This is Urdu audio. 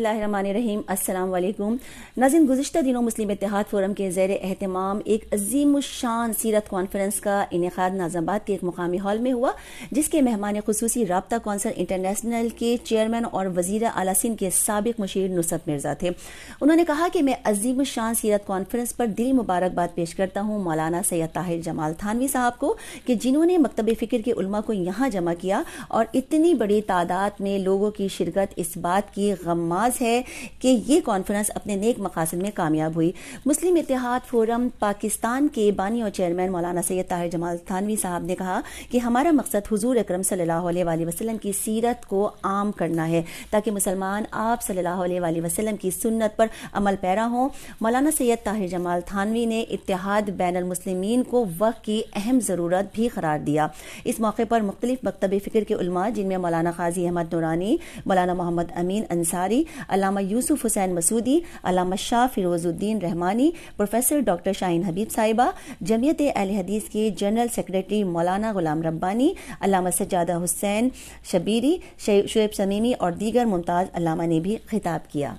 اللہ الرحمن الرحیم۔ السلام علیکم ناظرین، گزشتہ دنوں مسلم اتحاد فورم کے زیر اہتمام ایک عظیم الشان سیرت کانفرنس کا انعقاد ناظم آباد کے ایک مقامی ہال میں ہوا، جس کے مہمان خصوصی رابطہ کونسل انٹرنیشنل کے چیئرمین اور وزیر اعلیٰ سندھ کے سابق مشیر نصرت مرزا تھے۔ انہوں نے کہا کہ میں عظیم الشان سیرت کانفرنس پر دلی مبارکباد پیش کرتا ہوں مولانا سید طاہر جمال تھانوی صاحب کو کہ جنہوں نے مکتب فکر کے علماء کو یہاں جمع کیا، اور اتنی بڑی تعداد میں لوگوں کی شرکت اس بات کی غماز ہے کہ یہ کانفرنس اپنے نیک مقاصد میں کامیاب ہوئی۔ مسلم اتحاد فورم پاکستان کے بانی اور چیئرمین مولانا سید طاہر جمال تھانوی صاحب نے کہا کہ ہمارا مقصد حضور اکرم صلی اللہ علیہ وآلہ وسلم کی سیرت کو عام کرنا ہے تاکہ مسلمان آپ صلی اللہ علیہ وآلہ وسلم کی سنت پر عمل پیرا ہوں۔ مولانا سید طاہر جمال تھانوی نے اتحاد بین المسلمین کو وقت کی اہم ضرورت بھی قرار دیا۔ اس موقع پر مختلف مکتب فکر کے علماء، جن میں مولانا قاضی احمد نورانی، مولانا محمد امین انصاری، علامہ یوسف حسین مسعودی، علامہ شاہ فیروز الدین رحمانی، پروفیسر ڈاکٹر شاہین حبیب صاحبہ، جمعیت اہل حدیث کے جنرل سیکریٹری مولانا غلام ربانی، علامہ سجادہ حسین شبیری، شعیب سمیمی اور دیگر ممتاز علامہ نے بھی خطاب کیا۔